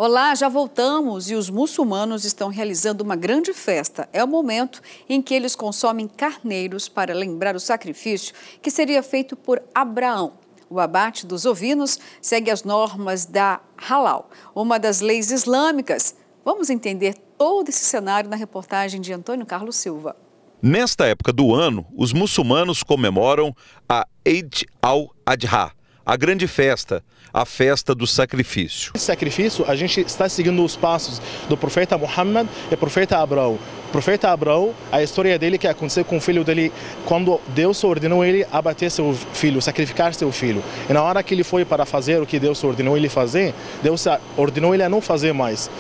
Olá, já voltamos e os muçulmanos estão realizando uma grande festa. É o momento em que eles consomem carneiros para lembrar o sacrifício que seria feito por Abraão. O abate dos ovinos segue as normas da Halal, uma das leis islâmicas. Vamos entender todo esse cenário na reportagem de Antônio Carlos Silva. Nesta época do ano, os muçulmanos comemoram a Eid al-Adha, a grande festa, a festa do sacrifício. Esse sacrifício, a gente está seguindo os passos do profeta Muhammad e do profeta Abraão. O profeta Abraão, a história dele que aconteceu com o filho dele, quando Deus ordenou ele abater seu filho, sacrificar seu filho. E na hora que ele foi para fazer o que Deus ordenou ele fazer, Deus ordenou ele a não fazer mais.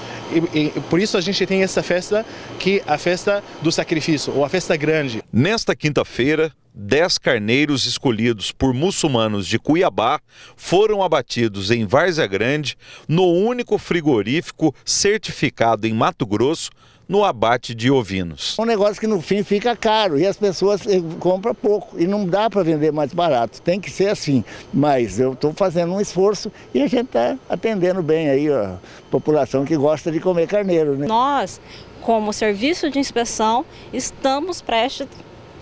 E por isso a gente tem essa festa, que é a festa do sacrifício, ou a festa grande. Nesta quinta-feira, 10 carneiros escolhidos por muçulmanos de Cuiabá foram abatidos em Várzea Grande, no único frigorífico certificado em Mato Grosso, no abate de ovinos. É um negócio que no fim fica caro e as pessoas compram pouco e não dá para vender mais barato, tem que ser assim. Mas eu estou fazendo um esforço e a gente está atendendo bem aí a população que gosta de comer carneiro, né? Nós, como serviço de inspeção, estamos prestes,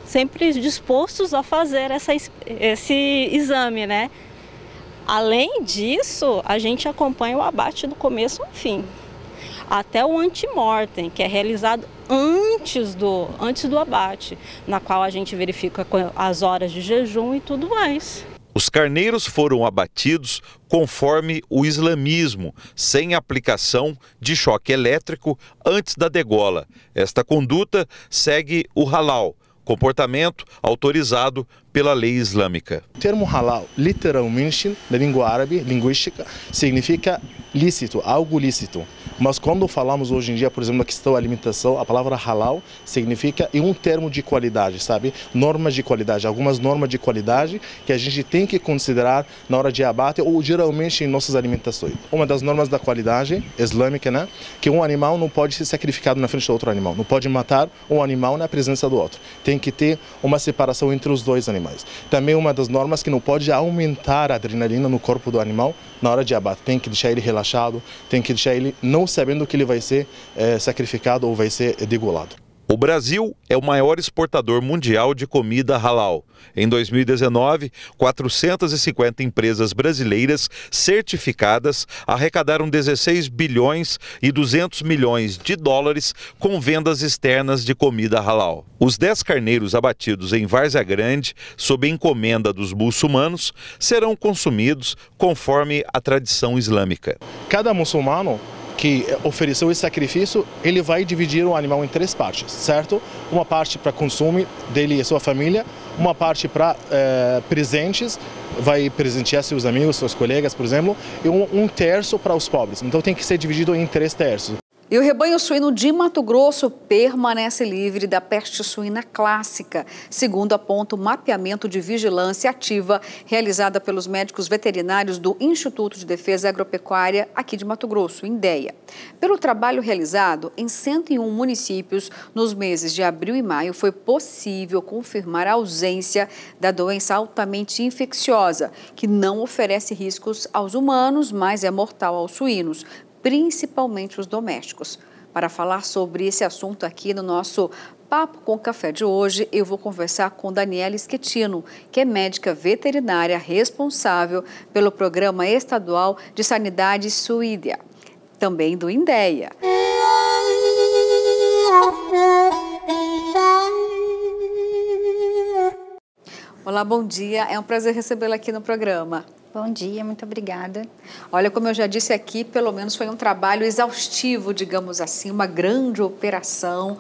sempre dispostos a fazer esse exame, né? Além disso, a gente acompanha o abate do começo ao fim. Até o antemortem, que é realizado antes do abate, na qual a gente verifica as horas de jejum e tudo mais. Os carneiros foram abatidos conforme o islamismo, sem aplicação de choque elétrico antes da degola. Esta conduta segue o halal, comportamento autorizado pela lei islâmica. O termo halal, literalmente, na língua árabe, linguística, significa lícito, algo lícito. Mas quando falamos hoje em dia, por exemplo, na questão da alimentação, a palavra halal significa um termo de qualidade, sabe? Normas de qualidade, algumas normas de qualidade que a gente tem que considerar na hora de abate ou geralmente em nossas alimentações. Uma das normas da qualidade islâmica, né? Que um animal não pode ser sacrificado na frente do outro animal, não pode matar um animal na presença do outro. Tem que ter uma separação entre os dois animais. Também uma das normas que não pode aumentar a adrenalina no corpo do animal na hora de abate. Tem que deixar ele relaxado, tem que deixar ele não sabendo que ele vai ser sacrificado ou vai ser degolado. O Brasil é o maior exportador mundial de comida halal. Em 2019, 450 empresas brasileiras certificadas arrecadaram 16 bilhões e 200 milhões de dólares com vendas externas de comida halal. Os 10 carneiros abatidos em Várzea Grande, sob encomenda dos muçulmanos, serão consumidos conforme a tradição islâmica. Cada muçulmano que ofereceu esse sacrifício, ele vai dividir o animal em 3 partes, certo? Uma parte para consumo dele e sua família, uma parte para presentes, vai presentear seus amigos, seus colegas, por exemplo, e um terço para os pobres. Então tem que ser dividido em 3 terços. E o rebanho suíno de Mato Grosso permanece livre da peste suína clássica, segundo aponta o mapeamento de vigilância ativa realizada pelos médicos veterinários do Instituto de Defesa Agropecuária aqui de Mato Grosso, INDEA. Pelo trabalho realizado em 101 municípios nos meses de abril e maio, foi possível confirmar a ausência da doença altamente infecciosa, que não oferece riscos aos humanos, mas é mortal aos suínos, principalmente os domésticos. Para falar sobre esse assunto aqui no nosso Papo com Café de hoje, eu vou conversar com Daniela Schettino, que é médica veterinária responsável pelo Programa Estadual de Sanidade Suína, também do INDEA. Olá, bom dia. É um prazer recebê-la aqui no programa. Bom dia, muito obrigada. Olha, como eu já disse aqui, pelo menos foi um trabalho exaustivo, digamos assim, uma grande operação.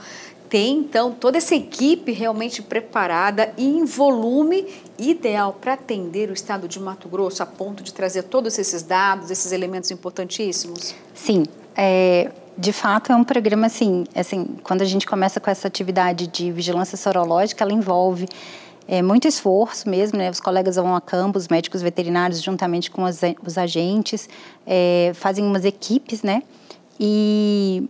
Tem, então, toda essa equipe realmente preparada e em volume ideal para atender o estado de Mato Grosso, a ponto de trazer todos esses dados, esses elementos importantíssimos? Sim, de fato é um programa assim, quando a gente começa com essa atividade de vigilância sorológica, ela envolve muito esforço mesmo, né? Os colegas vão a campo, os médicos veterinários, juntamente com os agentes, fazem umas equipes, né? E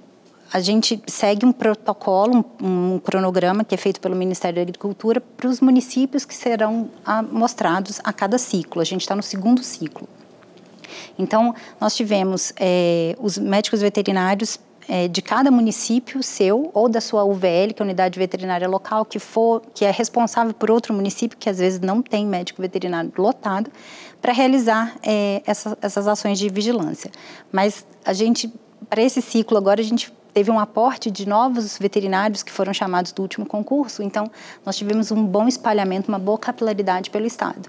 a gente segue um protocolo, um cronograma que é feito pelo Ministério da Agricultura para os municípios que serão mostrados a cada ciclo. A gente está no 2º ciclo. Então, nós tivemos os médicos veterinários de cada município seu ou da sua UVL, que é a unidade veterinária local, que é responsável por outro município, que às vezes não tem médico veterinário lotado, para realizar essas ações de vigilância. Mas para esse ciclo agora, a gente teve um aporte de novos veterinários que foram chamados do último concurso, então nós tivemos um bom espalhamento, uma boa capilaridade pelo estado.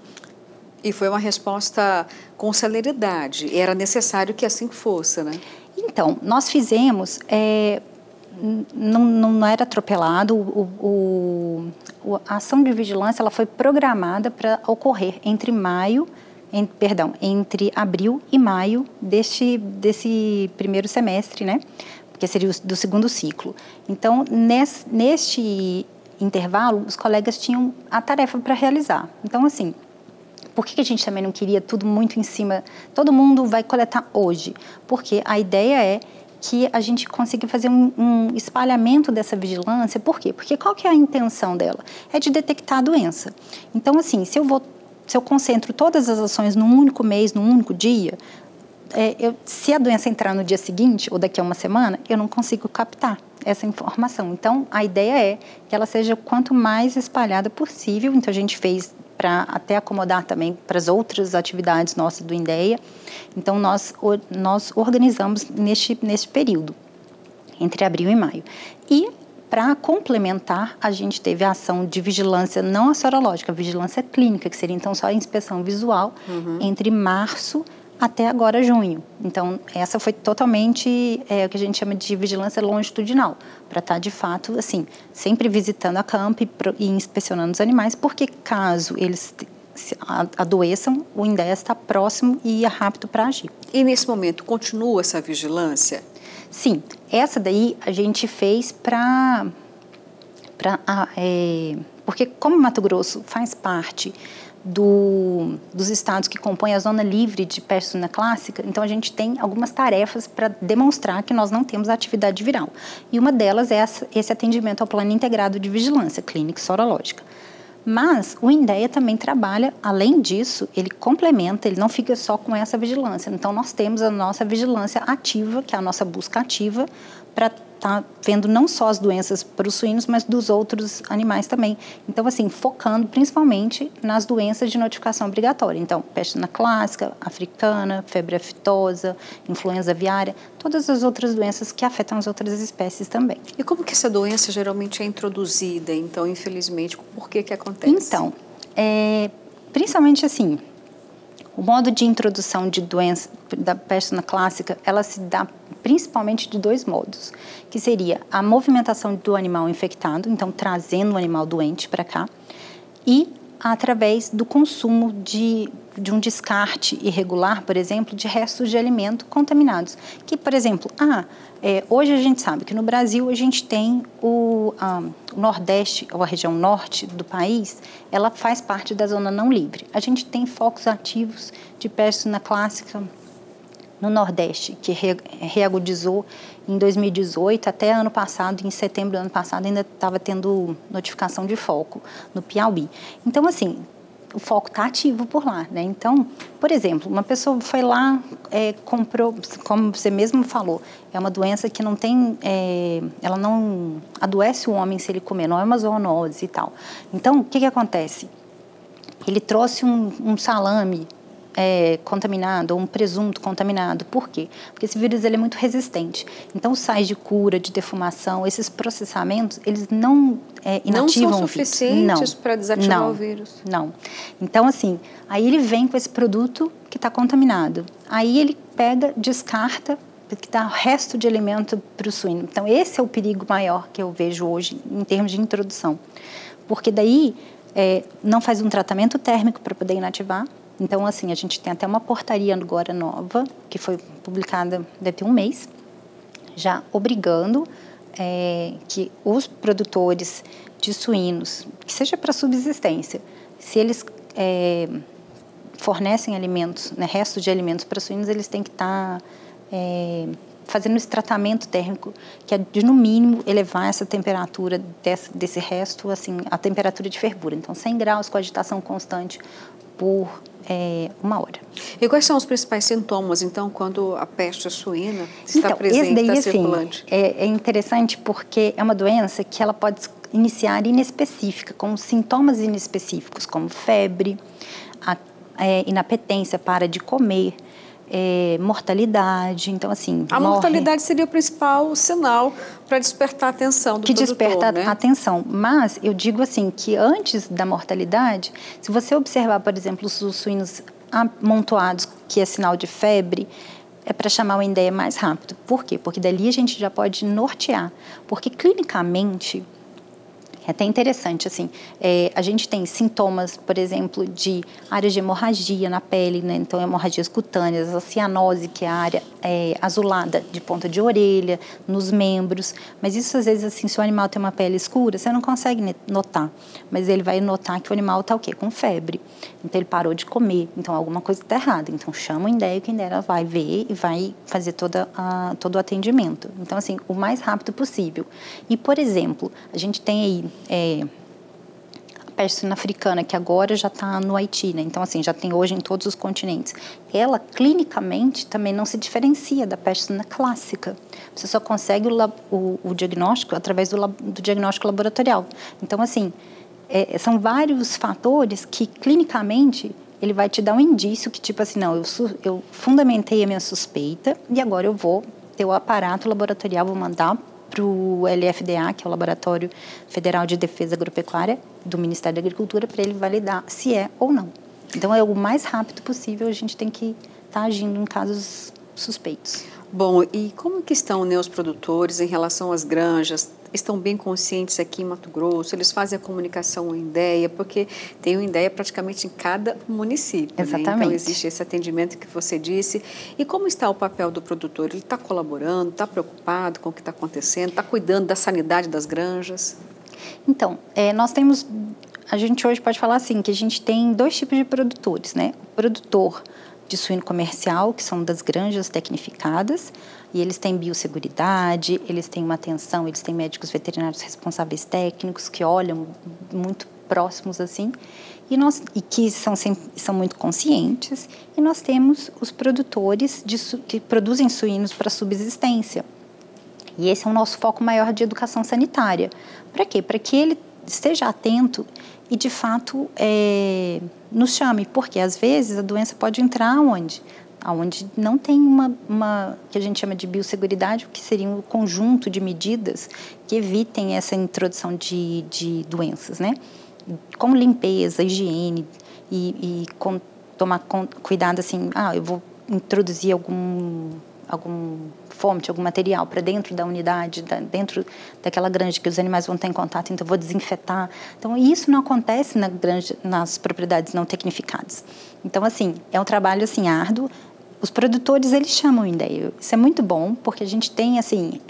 E foi uma resposta com celeridade, era necessário que assim fosse, né? Então, nós fizemos, não era atropelado, a ação de vigilância ela foi programada para ocorrer entre abril e maio desse primeiro semestre, né? Que seria do segundo ciclo. Então, neste intervalo, os colegas tinham a tarefa para realizar. Então, assim, por que a gente também não queria tudo muito em cima? Todo mundo vai coletar hoje, porque a ideia é que a gente consiga fazer um espalhamento dessa vigilância. Por quê? Porque qual que é a intenção dela? É de detectar a doença. Então, assim, se eu concentro todas as ações num único mês, num único dia, se a doença entrar no dia seguinte ou daqui a uma semana, eu não consigo captar essa informação. Então, a ideia é que ela seja quanto mais espalhada possível. Então, a gente fez para até acomodar também para as outras atividades nossas do INDEA. Então, nós organizamos neste período, entre abril e maio. E, para complementar, a gente teve a ação de vigilância não a sorológica, a vigilância clínica, que seria então só a inspeção visual, entre março até agora junho. Então, essa foi totalmente o que a gente chama de vigilância longitudinal, para estar, de fato, assim, sempre visitando a campo e inspecionando os animais, porque caso eles se adoeçam, o INDEA está próximo e é rápido para agir. E, nesse momento, continua essa vigilância? Sim, essa daí a gente fez porque como Mato Grosso faz parte dos estados que compõem a zona livre de peste suína clássica, então a gente tem algumas tarefas para demonstrar que nós não temos atividade viral. E uma delas é esse atendimento ao plano integrado de vigilância clínica e sorológica. Mas o INDEA também trabalha, além disso, ele complementa, ele não fica só com essa vigilância. Então, nós temos a nossa vigilância ativa, que é a nossa busca ativa, para estar vendo não só as doenças para os suínos, mas dos outros animais também. Então, assim, focando principalmente nas doenças de notificação obrigatória. Então, peste suína clássica, africana, febre aftosa, influenza aviária, todas as outras doenças que afetam as outras espécies também. E como que essa doença geralmente é introduzida, então, infelizmente? Por que acontece? Então, principalmente assim, o modo de introdução de doença da peste suína clássica, ela se dá principalmente de dois modos, que seria a movimentação do animal infectado, então trazendo o animal doente para cá, e através do consumo de um descarte irregular, por exemplo, de restos de alimento contaminados. Que, por exemplo, hoje a gente sabe que no Brasil a gente tem o Nordeste, ou a região norte do país, ela faz parte da zona não livre. A gente tem focos ativos de peste suína clássica no Nordeste, que reagudizou em 2018, até ano passado, em setembro do ano passado, ainda estava tendo notificação de foco no Piauí. Então, assim, o foco está ativo por lá, né? Então, por exemplo, uma pessoa foi lá, comprou, como você mesmo falou, é uma doença que não tem, ela não adoece o homem se ele comer, não é uma zoonose e tal. Então, o que acontece? Ele trouxe um salame contaminado ou um presunto contaminado. Por quê? Porque esse vírus ele é muito resistente. Então, os sais de cura, de defumação, esses processamentos, eles não inativam não são suficientes para desativar o vírus? Não. Então, assim, aí ele vem com esse produto que está contaminado. Aí ele pega, descarta, que dá resto de alimento para o suíno. Então, esse é o perigo maior que eu vejo hoje em termos de introdução. Porque daí não faz um tratamento térmico para poder inativar. Então, assim, a gente tem até uma portaria agora nova, que foi publicada deve ter um mês, já obrigando que os produtores de suínos, que seja para subsistência, se eles fornecem alimentos, né, restos de alimentos para suínos, eles têm que estar fazendo esse tratamento térmico, que é de, no mínimo, elevar essa temperatura desse resto, assim, a temperatura de fervura. Então, 100 graus com agitação constante por 1 hora. E quais são os principais sintomas, então, quando a peste suína está presente, esse daí, está assim, circulante? É interessante porque é uma doença que ela pode iniciar inespecífica, com sintomas inespecíficos, como febre, inapetência, para de comer, mortalidade. Então, assim, a mortalidade seria o principal sinal para despertar a atenção do produtor, desperta né? a atenção. Mas eu digo assim que antes da mortalidade, se você observar, por exemplo, os suínos amontoados, que é sinal de febre, é para chamar o INDEA mais rápido. Por quê? Porque dali a gente já pode nortear. Porque clinicamente, é até interessante, assim, a gente tem sintomas, por exemplo, de áreas de hemorragia na pele, né? Então, hemorragias cutâneas, a cianose, que é a área azulada de ponta de orelha, nos membros. Mas isso, às vezes, assim, se o animal tem uma pele escura, você não consegue notar. Mas ele vai notar que o animal está o quê? Com febre. Então, ele parou de comer. Então, alguma coisa está errada. Então, chama o INDEA, que o INDEA vai ver e vai fazer todo o atendimento. Então, assim, o mais rápido possível. E, por exemplo, a gente tem aí a peste suína africana, que agora já está no Haiti, né? Então, assim, já tem hoje em todos os continentes. Ela, clinicamente, também não se diferencia da peste suína clássica. Você só consegue o diagnóstico através do diagnóstico laboratorial. Então, assim, são vários fatores que, clinicamente, ele vai te dar um indício que, tipo assim, não, eu fundamentei a minha suspeita e agora eu vou ter o aparato laboratorial, vou mandar para o LFDA, que é o Laboratório Federal de Defesa Agropecuária do Ministério da Agricultura, para ele validar se é ou não. Então, é o mais rápido possível, a gente tem que estar agindo em casos suspeitos. Bom, e como que estão, né, os produtores em relação às granjas? Estão bem conscientes aqui em Mato Grosso? Eles fazem a comunicação ao INDEA, porque tem o INDEA praticamente em cada município. Exatamente. Né? Então, existe esse atendimento que você disse. E como está o papel do produtor? Ele está colaborando, está preocupado com o que está acontecendo, está cuidando da sanidade das granjas? Então, nós temos... A gente hoje pode falar assim, que a gente tem 2 tipos de produtores, né? O produtor de suíno comercial, que são das granjas tecnificadas, e eles têm biosseguridade, eles têm uma atenção, eles têm médicos veterinários responsáveis técnicos que olham muito próximos assim, e que são muito conscientes, e nós temos os produtores que produzem suínos para subsistência. E esse é o nosso foco maior de educação sanitária. Para quê? Para que ele esteja atento e, de fato, nos chame, porque, às vezes, a doença pode entrar onde não tem uma que a gente chama de biosseguridade, que seria um conjunto de medidas que evitem essa introdução de doenças, né? Como limpeza, higiene e tomar cuidado, assim, eu vou introduzir algum fômite, algum material para dentro da unidade, dentro daquela granja que os animais vão ter em contato, então eu vou desinfetar. Então, isso não acontece nas propriedades não tecnificadas. Então, assim, é um trabalho, assim, árduo. Os produtores, eles chamam o INDEA. Isso é muito bom, porque a gente tem, assim...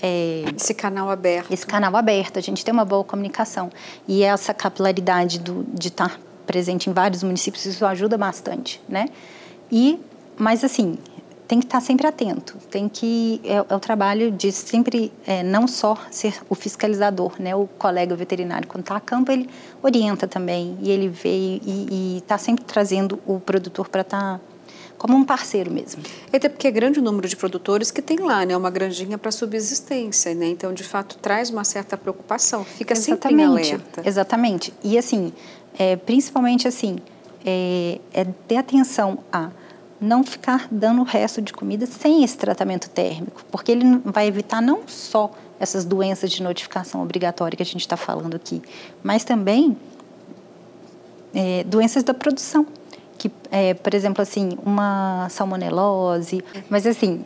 esse canal aberto. Esse canal aberto, a gente tem uma boa comunicação. E essa capilaridade de estar presente em vários municípios, isso ajuda bastante, né? Mas, assim, tem que estar sempre atento. É o trabalho de sempre, não só ser o fiscalizador, né? O colega veterinário, quando está a campo, ele orienta também. E ele vê e está sempre trazendo o produtor para estar... como um parceiro mesmo. Até porque é grande o número de produtores que tem lá, né, uma granjinha para subsistência, né? Então, de fato, traz uma certa preocupação, fica sempre em alerta. Exatamente. E, assim, principalmente, assim, ter atenção a não ficar dando o resto de comida sem esse tratamento térmico, porque ele vai evitar não só essas doenças de notificação obrigatória que a gente está falando aqui, mas também doenças da produção. Que, por exemplo, assim, uma salmonelose, mas assim,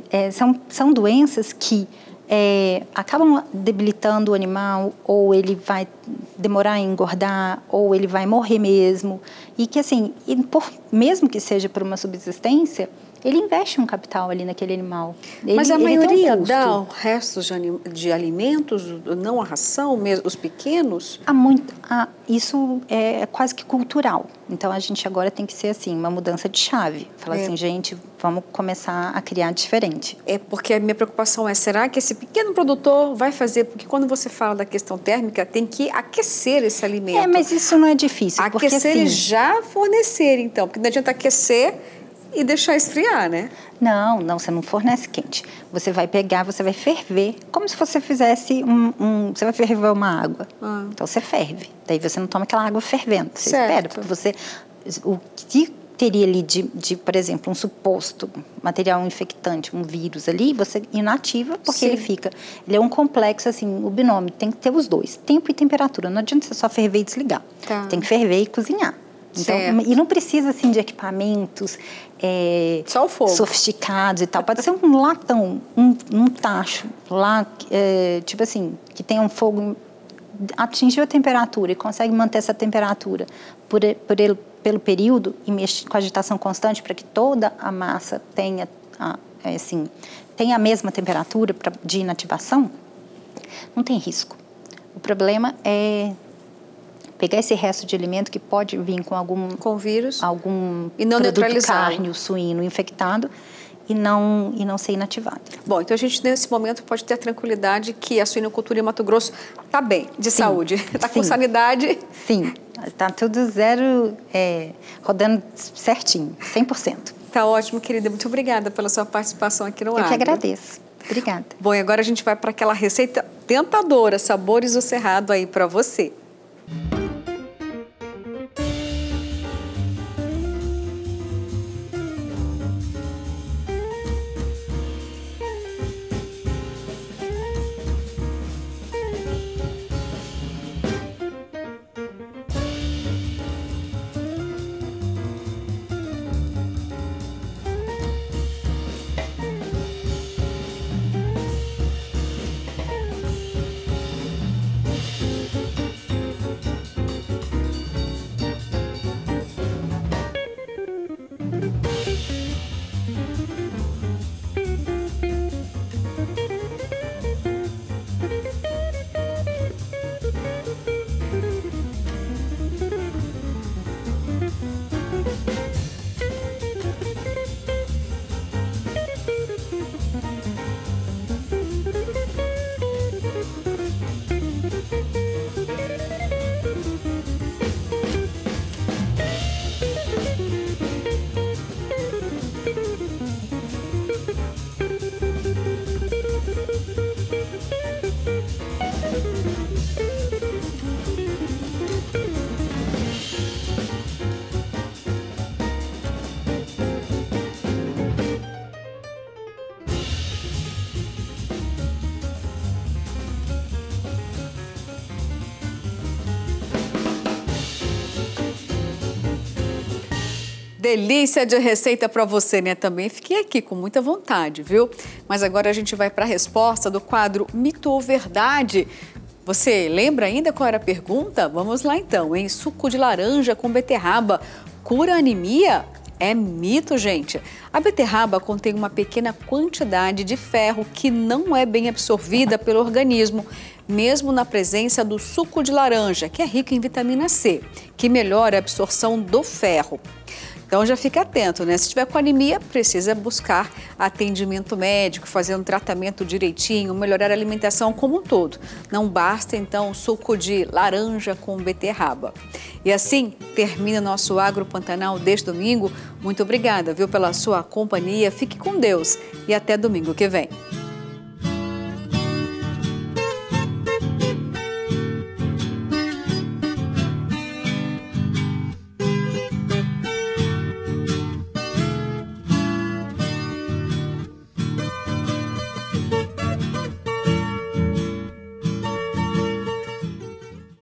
são doenças que acabam debilitando o animal, ou ele vai demorar a engordar, ou ele vai morrer mesmo, e que assim, mesmo que seja por uma subsistência, ele investe um capital ali naquele animal. Mas a maioria custo. dá restos de alimentos, não a ração, mesmo os pequenos? Isso é quase que cultural. Então, a gente agora tem que ser assim, uma mudança de chave. Falar assim, gente, vamos começar a criar diferente. É porque a minha preocupação é, será que esse pequeno produtor vai fazer? Porque quando você fala da questão térmica, tem que aquecer esse alimento. Mas isso não é difícil. Aquecer porque, assim, e já fornecer, então. Porque não adianta aquecer e deixar esfriar, né? Não, você não fornece quente. Você vai pegar, você vai ferver, como se você fizesse você vai ferver uma água. Então, você ferve. Daí, você não toma aquela água fervendo. Você espera, porque o que teria ali por exemplo, um suposto material infectante, um vírus ali, você inativa, porque ele é um complexo, assim, o binômio tem que ter os dois, tempo e temperatura. Não adianta você só ferver e desligar. Tem que ferver e cozinhar. Então, e não precisa, assim, de equipamentos só o fogo. Sofisticados e tal. Pode ser um latão, um tacho lá, tipo assim, que tem um fogo, atingiu a temperatura e consegue manter essa temperatura pelo período e mexe com agitação constante para que toda a massa tenha a mesma temperatura de inativação, não tem risco. O problema é pegar esse resto de alimento que pode vir com vírus, algum e não produto carne, suíno infectado e não ser inativado. Bom, então a gente nesse momento pode ter a tranquilidade que a suinocultura em Mato Grosso está bem, de saúde, está com sanidade. Sim, está tudo rodando certinho, 100%. Tá ótimo, querida. Muito obrigada pela sua participação aqui no Agro. Eu que agradeço. Obrigada. Bom, e agora a gente vai para aquela receita tentadora, Sabores do Cerrado aí para você. Delícia de receita para você, né? Também fiquei aqui com muita vontade, viu? Mas agora a gente vai para a resposta do quadro Mito ou Verdade. Você lembra ainda qual era a pergunta? Vamos lá então, hein? Suco de laranja com beterraba cura anemia? É mito, gente. A beterraba contém uma pequena quantidade de ferro que não é bem absorvida pelo organismo, mesmo na presença do suco de laranja, que é rico em vitamina C, que melhora a absorção do ferro. Então já fica atento, né? Se tiver com anemia, precisa buscar atendimento médico, fazer um tratamento direitinho, melhorar a alimentação como um todo. Não basta então suco de laranja com beterraba. E assim termina nosso Agro Pantanal deste domingo. Muito obrigada, viu, pela sua companhia. Fique com Deus e até domingo que vem.